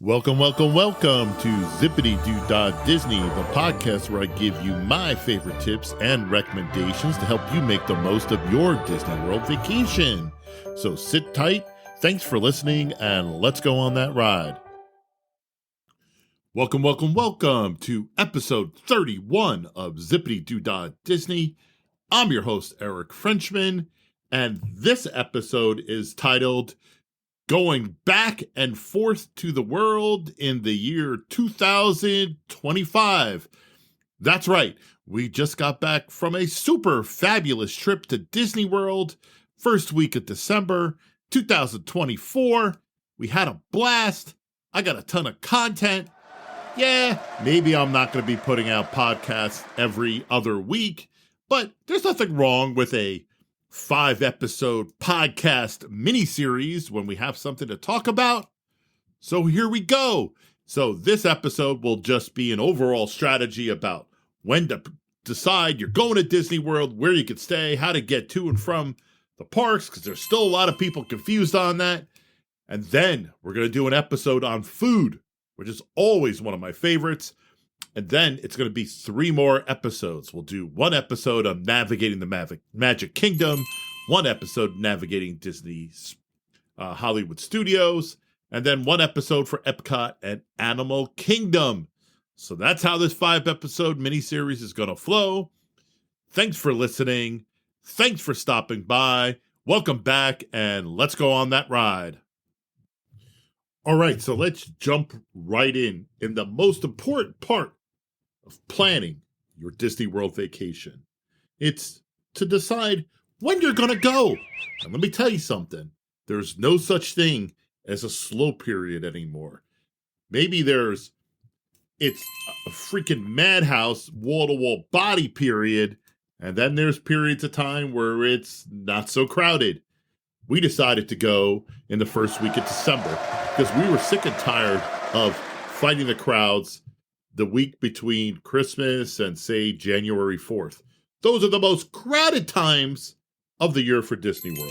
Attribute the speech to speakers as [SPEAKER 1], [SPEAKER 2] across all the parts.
[SPEAKER 1] Welcome to Zippity Doo Dah Disney, the podcast where I give you my favorite tips and recommendations to help you make the most of your Disney World vacation. So sit tight, thanks for listening, and let's go on that ride. Welcome to episode 31 of Zippity Doo Dah Disney. I'm your host, Eric Frenchman, and this episode is titled Going Back and Forth to the World in the Year 2025. That's right, we just got back from a super fabulous trip to Disney World, first week of December 2024. We had a blast. I got a ton of content. Yeah, maybe I'm not going to be putting out podcasts every other week, but there's nothing wrong with a 5-episode podcast mini-series when we have something to talk about. So here we go. So this episode will just be an overall strategy about when to decide you're going to Disney World, where you can stay, how to get to and from the parks, because there's still a lot of people confused on that. And then we're going to do an episode on food, which is always one of my favorites. And then it's going to be 3 more episodes. We'll do 1 episode of navigating the Magic Kingdom, 1 episode navigating Disney's Hollywood Studios, and then 1 episode for Epcot and Animal Kingdom. So that's how this 5-episode miniseries is going to flow. Thanks for listening. Thanks for stopping by. Welcome back, and let's go on that ride. All right, so let's jump right in the most important part of planning your Disney World vacation. It's to decide when you're going to go. And let me tell you something. There's no such thing as a slow period anymore. Maybe it's a freaking madhouse, wall-to-wall body period, and then there's periods of time where it's not so crowded. We decided to go in the first week of December because we were sick and tired of fighting the crowds the week between Christmas and, say, January 4th. Those are the most crowded times of the year for Disney World.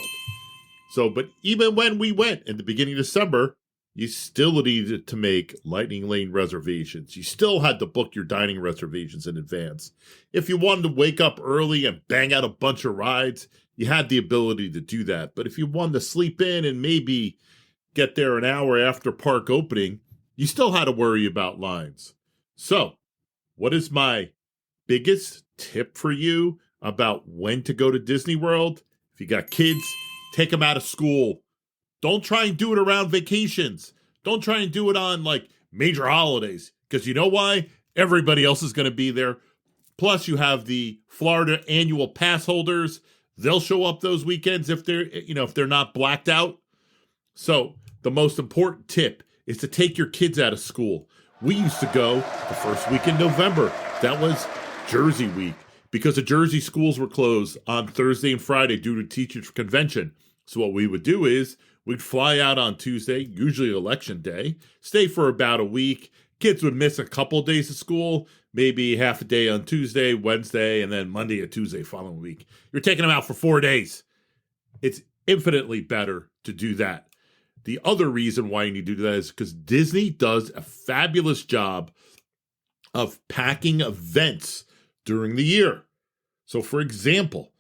[SPEAKER 1] So, but even when we went in the beginning of December, you still needed to make Lightning Lane reservations. You still had to book your dining reservations in advance. If you wanted to wake up early and bang out a bunch of rides, you had the ability to do that. But if you wanted to sleep in and maybe get there an hour after park opening, you still had to worry about lines. So, what is my biggest tip for you about when to go to Disney World? If you got kids, take them out of school. Don't try and do it around vacations. Don't try and do it on like major holidays, because you know why? Everybody else is going to be there. Plus, you have the Florida annual pass holders. They'll show up those weekends if they're not blacked out. So, the most important tip is to take your kids out of school. We used to go the first week in November. That was Jersey week because the Jersey schools were closed on Thursday and Friday due to teachers' convention. So what we would do is we'd fly out on Tuesday, usually election day, stay for about a week. Kids would miss a couple of days of school, maybe half a day on Tuesday, Wednesday, and then Monday and Tuesday following week. You're taking them out for 4 days. It's infinitely better to do that. The other reason why you need to do that is because Disney does a fabulous job of packing events during the year. So, for example,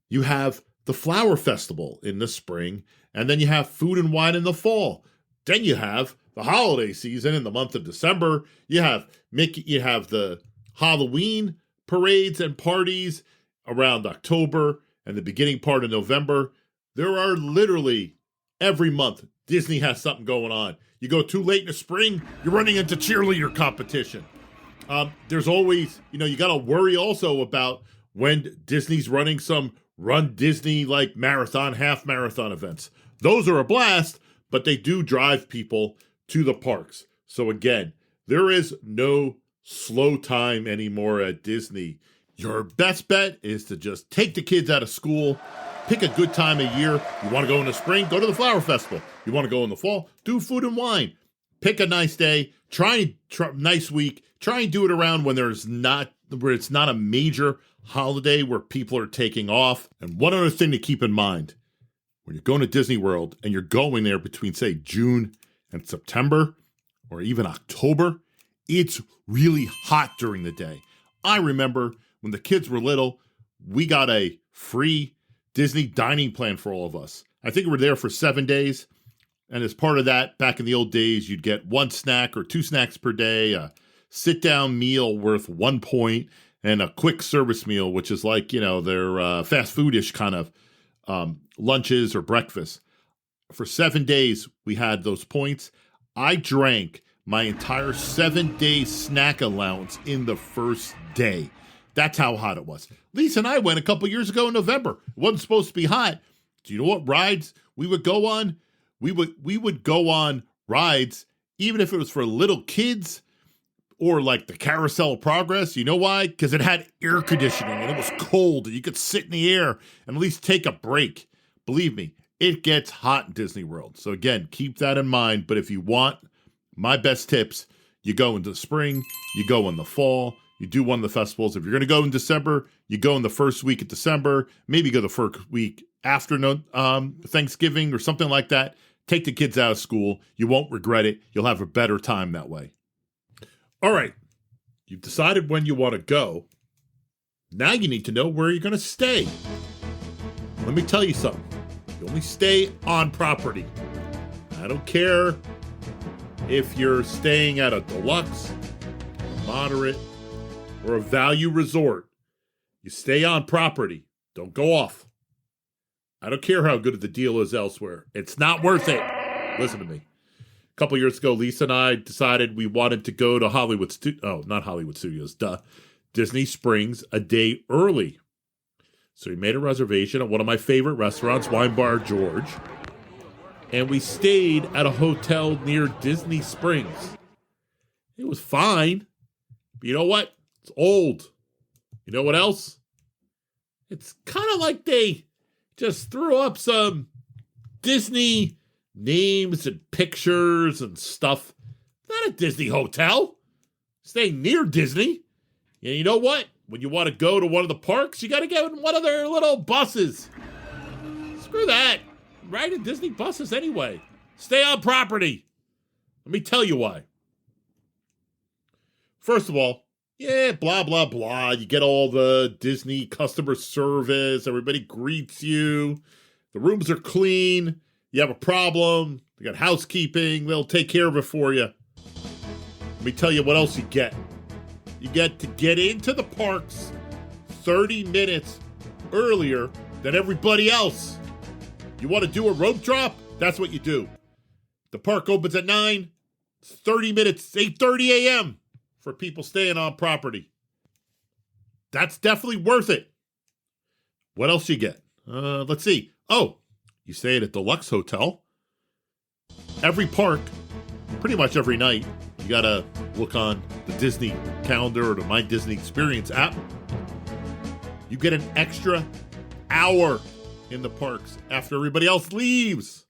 [SPEAKER 1] you have the Flower Festival in the spring, and then you have Food and Wine in the fall. Then you have the holiday season in the month of December. You have the Halloween parades and parties around October and the beginning part of November. There are literally every month Disney has something going on. You go too late in the spring, you're running into cheerleader competition. There's always, you got to worry also about when Disney's running some Run Disney like marathon, half marathon events. Those are a blast, but they do drive people to the parks. So again, there is no slow time anymore at Disney. Your best bet is to just take the kids out of school. Pick a good time of year. You want to go in the spring? Go to the Flower Festival. You want to go in the fall? Do Food and Wine. Pick a nice day. Nice week. Try and do it around when where it's not a major holiday where people are taking off. And one other thing to keep in mind, when you're going to Disney World and you're going there between, say, June and September, or even October, it's really hot during the day. I remember when the kids were little, we got a free Disney dining plan for all of us. I think we were there for 7 days. And as part of that, back in the old days, you'd get 1 snack or 2 snacks per day, a sit-down meal worth 1 point, and a quick service meal, which is like, their fast food-ish kind of lunches or breakfast. For 7 days, we had those points. I drank my entire 7-day snack allowance in the first day. That's how hot it was. Lisa and I went a couple years ago in November. It wasn't supposed to be hot. Do you know what rides we would go on? We would go on rides, even if it was for little kids or like the Carousel of Progress. You know why? Because it had air conditioning and it was cold and you could sit in the air and at least take a break. Believe me, it gets hot in Disney World. So again, keep that in mind. But if you want my best tips, you go into the spring, you go in the fall, you do one of the festivals. If you're going to go in December, you go in the first week of December, maybe go the first week after Thanksgiving or something like that. Take the kids out of school. You won't regret it. You'll have a better time that way. All right. You've decided when you want to go. Now you need to know where you're going to stay. Let me tell you something. You only stay on property. I don't care if you're staying at a deluxe, a moderate, or a value resort. You stay on property. Don't go off. I don't care how good the deal is elsewhere. It's not worth it. Listen to me. A couple years ago, Lisa and I decided we wanted to go to not Hollywood Studios, Disney Springs a day early. So we made a reservation at one of my favorite restaurants, Wine Bar George. And we stayed at a hotel near Disney Springs. It was fine. But you know what? It's old. You know what else? It's kind of like they just threw up some Disney names and pictures and stuff. Not a Disney hotel. Staying near Disney. And you know what? When you want to go to one of the parks, you got to get in one of their little buses. Screw that. Ride in Disney buses anyway. Stay on property. Let me tell you why. First of all, blah, blah, blah. You get all the Disney customer service. Everybody greets you. The rooms are clean. You have a problem. They got housekeeping. They'll take care of it for you. Let me tell you what else you get. You get to get into the parks 30 minutes earlier than everybody else. You want to do a rope drop? That's what you do. The park opens at 9. It's 30 minutes, 8:30 a.m. for people staying on property. That's definitely worth it. What else you get? Let's see. Oh, you stay at a deluxe hotel. Every park, pretty much every night, you got to look on the Disney calendar or the My Disney Experience app. You get an extra hour in the parks after everybody else leaves.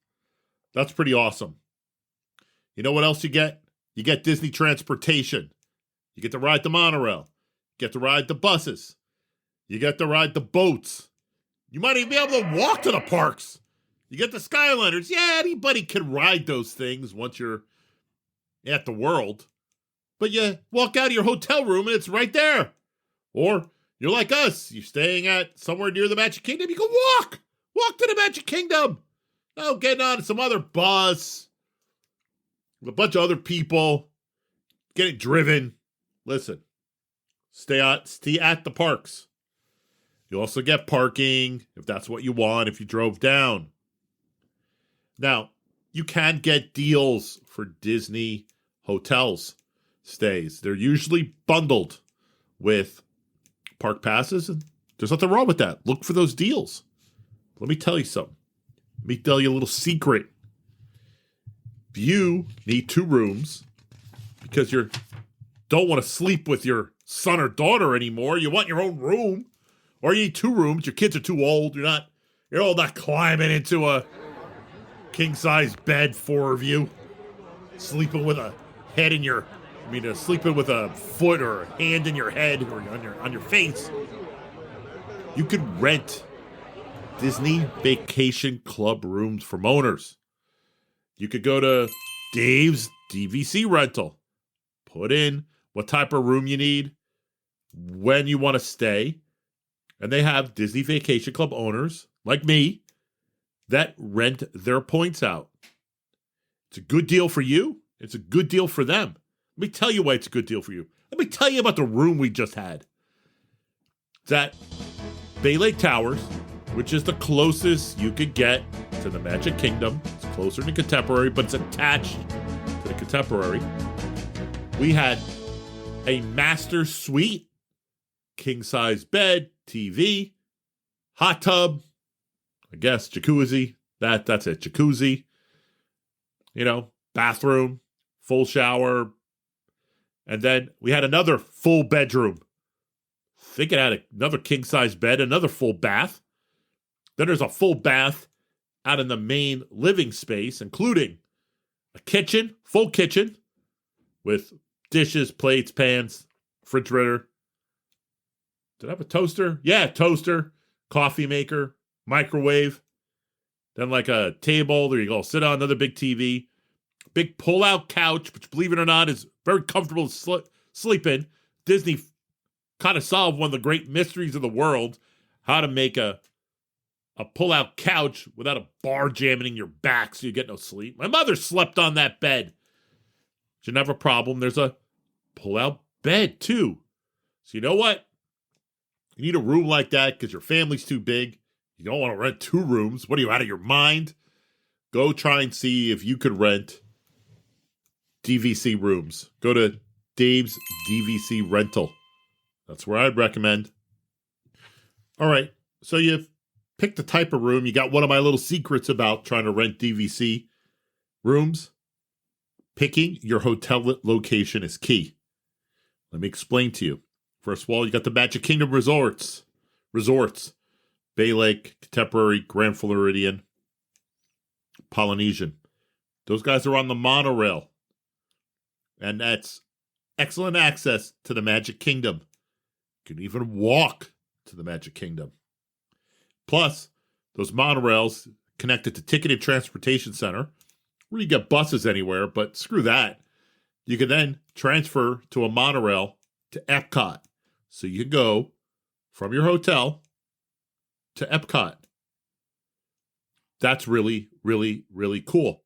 [SPEAKER 1] That's pretty awesome. You know what else you get? You get Disney transportation. You get to ride the monorail. You get to ride the buses. You get to ride the boats. You might even be able to walk to the parks. You get the Skyliners. Yeah, anybody can ride those things once you're at the world. But you walk out of your hotel room and it's right there. Or you're like us. You're staying at somewhere near the Magic Kingdom. You can walk. Walk to the Magic Kingdom. Oh, getting on some other bus. With a bunch of other people. Getting driven. Listen. Stay at the parks. You also get parking if that's what you want if you drove down. Now, you can get deals for Disney hotels stays. They're usually bundled with park passes, and there's nothing wrong with that. Look for those deals. Let me tell you something. Let me tell you a little secret. If you need 2 rooms because you don't want to sleep with your son or daughter anymore, you want your own room, or you need 2 rooms, your kids are too old, you're all not climbing into a king-size bed, 4 of you, sleeping with a head in your, sleeping with a foot or a hand in your head or on your face. You could rent Disney Vacation Club rooms from owners. You could go to Dave's DVC rental. Put in what type of room you need, when you want to stay. And they have Disney Vacation Club owners, like me, that rent their points out. It's a good deal for you. It's a good deal for them. Let me tell you why it's a good deal for you. Let me tell you about the room we just had. It's at Bay Lake Towers, which is the closest you could get to the Magic Kingdom. It's closer to Contemporary, but it's attached to the Contemporary. We had a master suite, king-size bed, TV, hot tub, I guess jacuzzi. That's it, jacuzzi. Bathroom, full shower. And then we had another full bedroom. I think it had another king-size bed, another full bath. Then there's a full bath out in the main living space, including a kitchen, full kitchen, with dishes, plates, pans, refrigerator. Did I have a toaster? Yeah, toaster, coffee maker, microwave. Then like a table. There you go. Sit on another big TV. Big pull-out couch, which, believe it or not, is very comfortable to sleep in. Disney kind of solved one of the great mysteries of the world, how to make a pull-out couch without a bar jamming in your back so you get no sleep. My mother slept on that bed. She didn't have a problem. There's a pull-out bed, too. So you know what? You need a room like that because your family's too big. You don't want to rent 2 rooms. What are you, out of your mind? Go try and see if you could rent DVC rooms. Go to Dave's DVC Rental. That's where I'd recommend. All right. So you've picked the type of room. You got one of my little secrets about trying to rent DVC rooms. Picking your hotel location is key. Let me explain to you. First of all, you got the Magic Kingdom resorts. Bay Lake, Contemporary, Grand Floridian, Polynesian. Those guys are on the monorail. And that's excellent access to the Magic Kingdom. You can even walk to the Magic Kingdom. Plus, those monorails connected to Ticketed Transportation Center, where you get buses anywhere, but screw that. You can then transfer to a monorail to Epcot. So you go from your hotel to Epcot. That's really, really, really cool.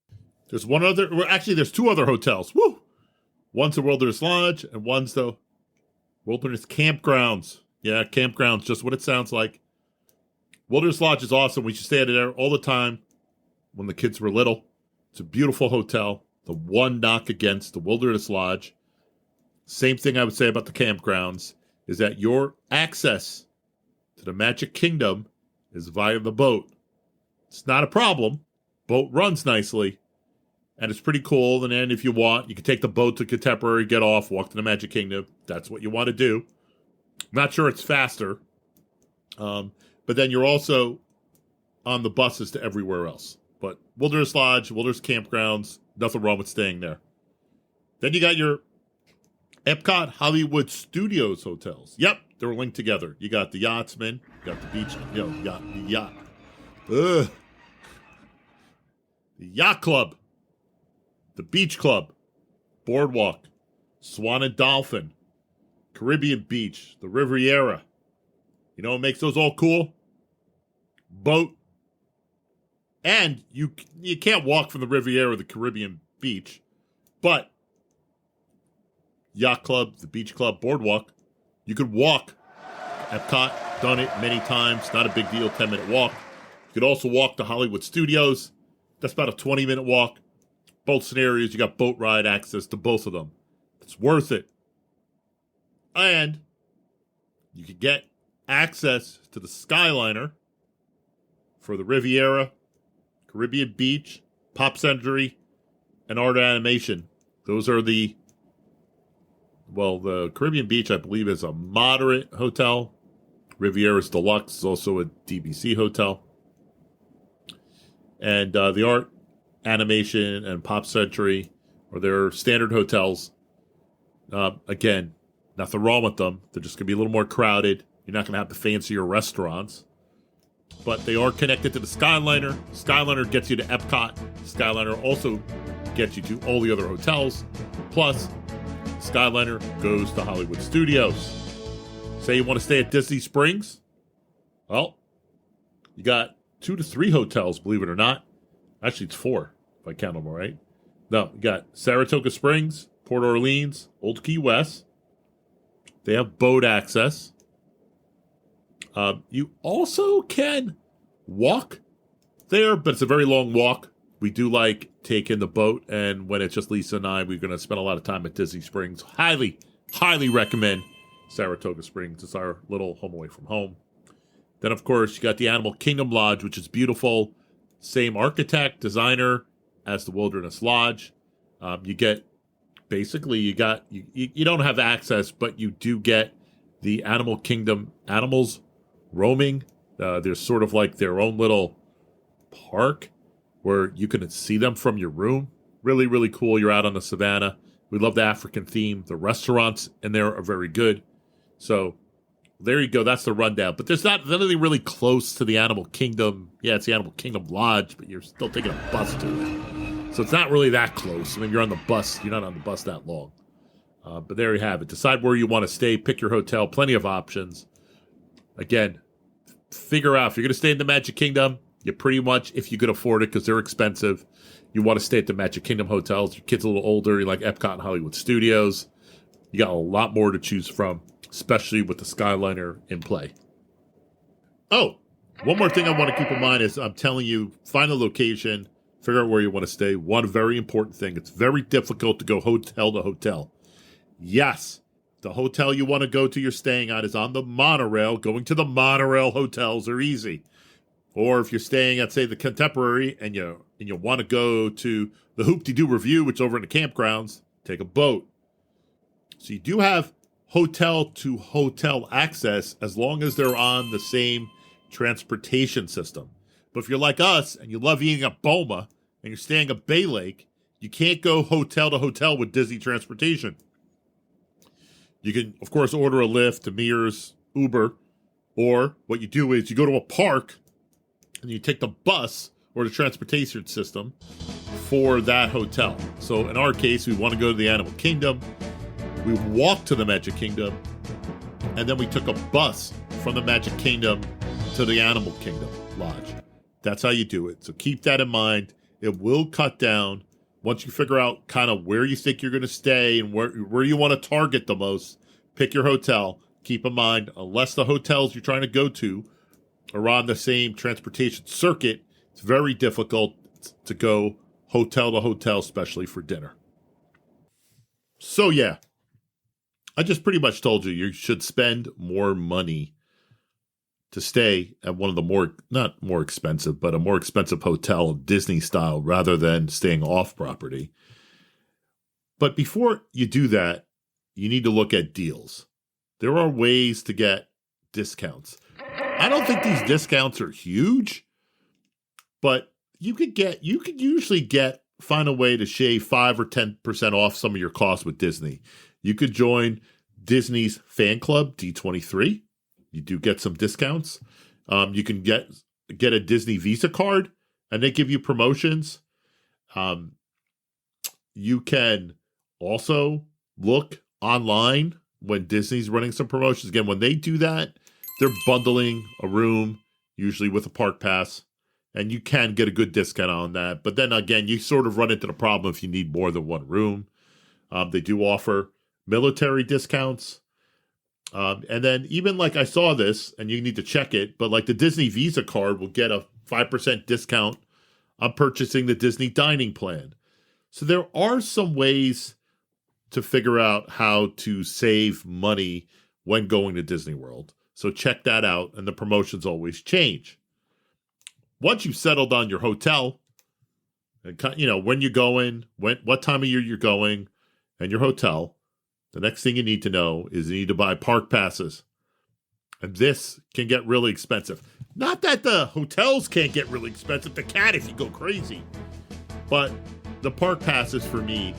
[SPEAKER 1] There's 2 other hotels. Woo! One's the Wilderness Lodge, and one's the Wilderness Campgrounds. Yeah, campgrounds, just what it sounds like. Wilderness Lodge is awesome. We used to stay there all the time when the kids were little. It's a beautiful hotel. The one knock against the Wilderness Lodge, same thing I would say about the campgrounds, is that your access to the Magic Kingdom is via the boat. It's not a problem. Boat runs nicely. And it's pretty cool. And then if you want, you can take the boat to Contemporary, get off, walk to the Magic Kingdom. That's what you want to do. Not sure it's faster. But then you're also on the buses to everywhere else. But Wilderness Lodge, Wilderness Campgrounds, nothing wrong with staying there. Then you got your Epcot Hollywood Studios hotels. Yep, they're linked together. You got the Yachtsman, you got the beach, yacht. The Yacht Club, the Beach Club, Boardwalk, Swan and Dolphin, Caribbean Beach, the Riviera. You know what makes those all cool? Boat. And you can't walk from the Riviera or the Caribbean Beach, but Yacht Club, the Beach Club, Boardwalk, you could walk. Epcot, done it many times. Not a big deal, 10-minute walk. You could also walk to Hollywood Studios. That's about a 20-minute walk. Both scenarios, you got boat ride access to both of them. It's worth it. And you could get access to the Skyliner for the Riviera, Caribbean Beach, Pop Century, and Art Animation. Those are the Caribbean Beach, I believe, is a moderate hotel. Riviera's Deluxe is also a DVC hotel. And the Art Animation and Pop Century are their standard hotels. Again, nothing wrong with them. They're just going to be a little more crowded. You're not going to have the fancier restaurants. But they are connected to the Skyliner. Skyliner gets you to Epcot. Skyliner also gets you to all the other hotels. Plus, Skyliner goes to Hollywood Studios. Say you want to stay at Disney Springs? Well, you got 2 to 3 hotels, believe it or not. Actually, it's 4, if I count them all right. No, you got Saratoga Springs, Port Orleans, Old Key West. They have boat access. You also can walk there, but it's a very long walk. We do like taking the boat, and when it's just Lisa and I, we're going to spend a lot of time at Disney Springs. Highly, highly recommend Saratoga Springs. It's our little home away from home. Then, of course, you got the Animal Kingdom Lodge, which is beautiful. Same architect, designer as the Wilderness Lodge. You get, basically, you don't have access, but you do get the Animal Kingdom animals roaming. There's sort of like their own little park where you can see them from your room. Really, really cool. You're out on the savannah. We love the African theme. The restaurants in there are very good. So there you go. That's the rundown. But there's not anything really close to the Animal Kingdom. Yeah, it's the Animal Kingdom Lodge, but you're still taking a bus to it. So it's not really that close. I mean, you're on the bus. You're not on the bus that long. But there you have it. Decide where you want to stay. Pick your hotel. Plenty of options. Again, figure out if you're going to stay in the Magic Kingdom. You pretty much, if you could afford it, because they're expensive, you want to stay at the Magic Kingdom hotels. Your kid's a little older. You like Epcot and Hollywood Studios. You got a lot more to choose from, especially with the Skyliner in play. Oh, one more thing I want to keep in mind is I'm telling you, find a location, figure out where you want to stay. One very important thing, it's very difficult to go hotel to hotel. Yes, the hotel you want to go to you're staying at is on the monorail. Going to the monorail hotels are easy. Or if you're staying at, say, the Contemporary and you want to go to the Hoop-de-Doo Review, which is over in the campgrounds, take a boat. So you do have hotel-to-hotel access as long as they're on the same transportation system. But if you're like us and you love eating at Boma and you're staying at Bay Lake, you can't go hotel-to-hotel with Disney transportation. You can, of course, order a Lyft, to Mears, Uber, or what you do is you go to a park and you take the bus or the transportation system for that hotel. So in our case, we want to go to the Animal Kingdom. We walked to the Magic Kingdom, and then we took a bus from the Magic Kingdom to the Animal Kingdom Lodge. That's how you do it. So keep that in mind. It will cut down once you figure out kind of where you think you're going to stay and where you want to target the most. Pick your hotel. Keep in mind, unless the hotels you're trying to go to are on the same transportation circuit, it's very difficult to go hotel to hotel, especially for dinner. So yeah, I just pretty much told you should spend more money to stay at one of the not more expensive, but a more expensive hotel, Disney style, rather than staying off property. But before you do that, you need to look at deals. There are ways to get discounts. I don't think these discounts are huge, but you could usually find a way to shave 5 or 10% off some of your costs with Disney. You could join Disney's fan club, D23. You do get some discounts. You can get a Disney Visa card, and they give you promotions. You can also look online when Disney's running some promotions. Again, when they do that, they're bundling a room, usually with a park pass, and you can get a good discount on that. But then again, you sort of run into the problem if you need more than one room. They do offer military discounts. And then even like I saw this, and you need to check it, but like the Disney Visa card will get a 5% discount on purchasing the Disney dining plan. So there are some ways to figure out how to save money when going to Disney World. So check that out, and the promotions always change. Once you've settled on your hotel, and when you're going, what time of year you're going, and your hotel, the next thing you need to know is you need to buy park passes. And this can get really expensive. Not that the hotels can't get really expensive. They can if you go crazy. But the park passes for me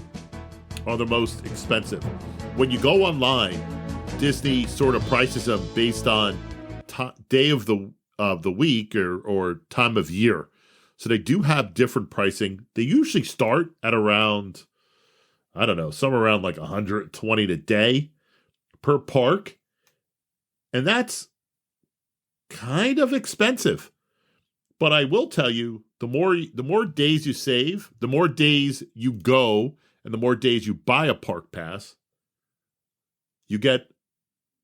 [SPEAKER 1] are the most expensive. When you go online, Disney sort of prices them based on day of the week or time of year. So they do have different pricing. They usually start at around, I don't know, somewhere around like 120 a day per park. And that's kind of expensive. But I will tell you, the more days you save, the more days you go, and the more days you buy a park pass, you get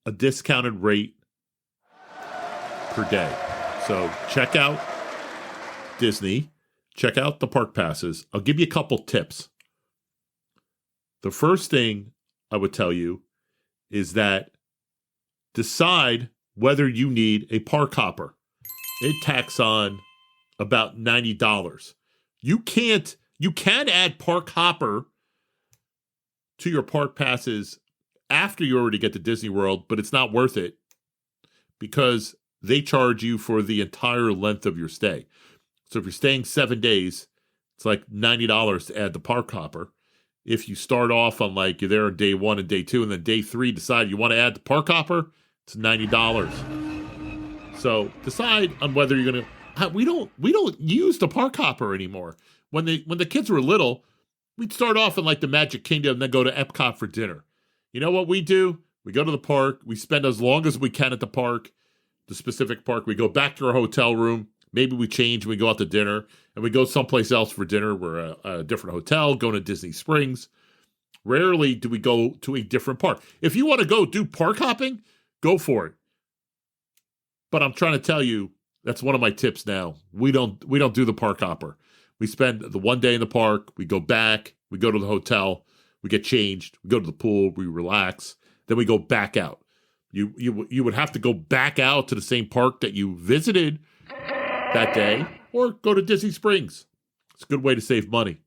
[SPEAKER 1] a discounted rate per day. So check out Disney, check out the park passes. I'll give you a couple tips. The first thing I would tell you is that decide whether you need a park hopper. It tacks on about $90. You can add park hopper to your park passes after you already get to Disney World, but it's not worth it because they charge you for the entire length of your stay. So if you're staying 7 days, it's like $90 to add the park hopper. If you start off on like you're there on day 1 and day 2, and then day 3 decide you want to add the park hopper, it's $90. So decide on whether you're gonna. We don't use the park hopper anymore. When the kids were little, we'd start off in like the Magic Kingdom and then go to Epcot for dinner. You know what we do? We go to the park. We spend as long as we can at the park, the specific park. We go back to our hotel room. Maybe we change. We go out to dinner, and we go someplace else for dinner. We're a different hotel, going to Disney Springs. Rarely do we go to a different park. If you want to go do park hopping, go for it. But I'm trying to tell you, that's one of my tips now. We don't do the park hopper. We spend the 1 day in the park. We go back. We go to the hotel. We get changed. We go to the pool. We relax. Then we go back out. You would have to go back out to the same park that you visited that day, or go to Disney Springs. It's a good way to save money.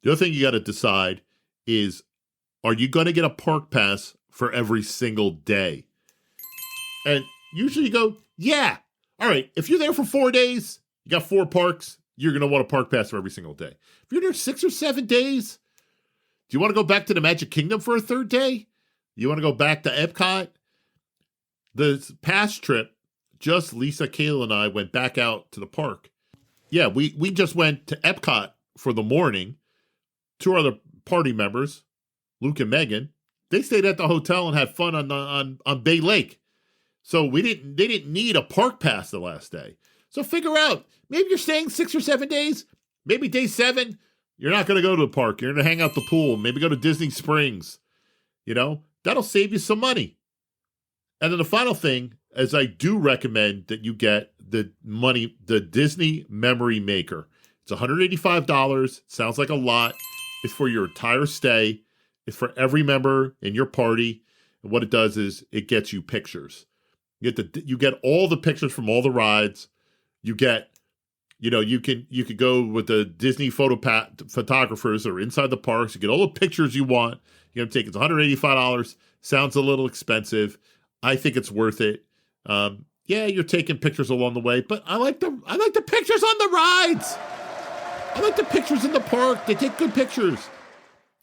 [SPEAKER 1] The other thing you got to decide is, are you going to get a park pass for every single day? And usually you go, yeah. All right, if you're there for 4 days, you got 4 parks, you're going to want a park pass for every single day. If you're there 6 or 7 days, do you want to go back to the Magic Kingdom for a third day? You want to go back to Epcot? The past trip, just Lisa, Kayla, and I went back out to the park. Yeah, we just went to Epcot for the morning. 2 other party members, Luke and Megan, they stayed at the hotel and had fun on Bay Lake. So they didn't need a park pass the last day. So figure out, maybe you're staying 6 or 7 days. Maybe day 7, you're not going to go to the park. You're going to hang out the pool. Maybe go to Disney Springs. You know, that'll save you some money. And then the final thing is, I do recommend that you get the Disney Memory Maker. It's $185. Sounds like a lot. It's for your entire stay. It's for every member in your party. And what it does is it gets you pictures. You get all the pictures from all the rides. You get, you could go with the Disney photographers that are inside the parks. You get all the pictures you want. You're going to take it's $185. Sounds a little expensive. I think it's worth it. Yeah, you're taking pictures along the way, but I like the pictures on the rides. I like the pictures in the park. They take good pictures.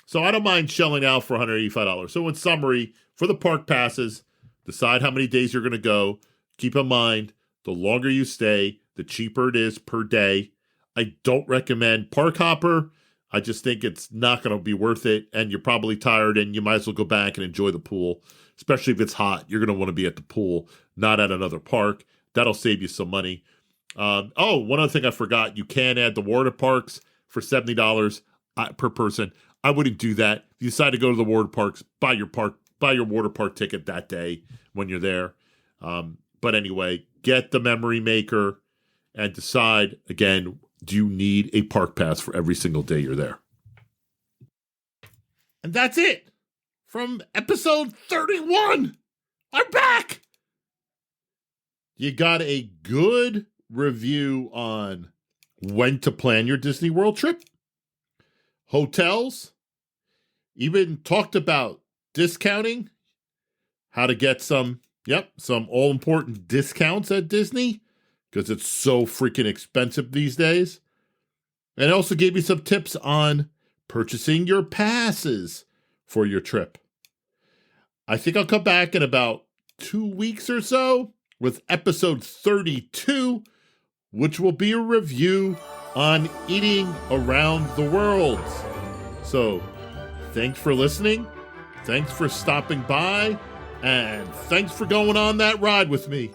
[SPEAKER 1] So I don't mind shelling out for $185. So in summary, for the park passes, decide how many days you're going to go. Keep in mind, the longer you stay, the cheaper it is per day. I don't recommend park hopper. I just think it's not going to be worth it, and you're probably tired, and you might as well go back and enjoy the pool, especially if it's hot. You're going to want to be at the pool, not at another park. That'll save you some money. One other thing I forgot, you can add the water parks for $70 per person. I wouldn't do that. If you decide to go to the water parks, buy your water park ticket that day when you're there. But anyway, get the memory maker and decide, again, do you need a park pass for every single day you're there? And that's it from episode 31. I'm back. You got a good review on when to plan your Disney World trip, hotels, even talked about discounting, how to get some all-important discounts at Disney because it's so freaking expensive these days. And I also gave you some tips on purchasing your passes for your trip. I think I'll come back in about 2 weeks or so with episode 32, which will be a review on eating around the world. So, thanks for listening, thanks for stopping by, and thanks for going on that ride with me.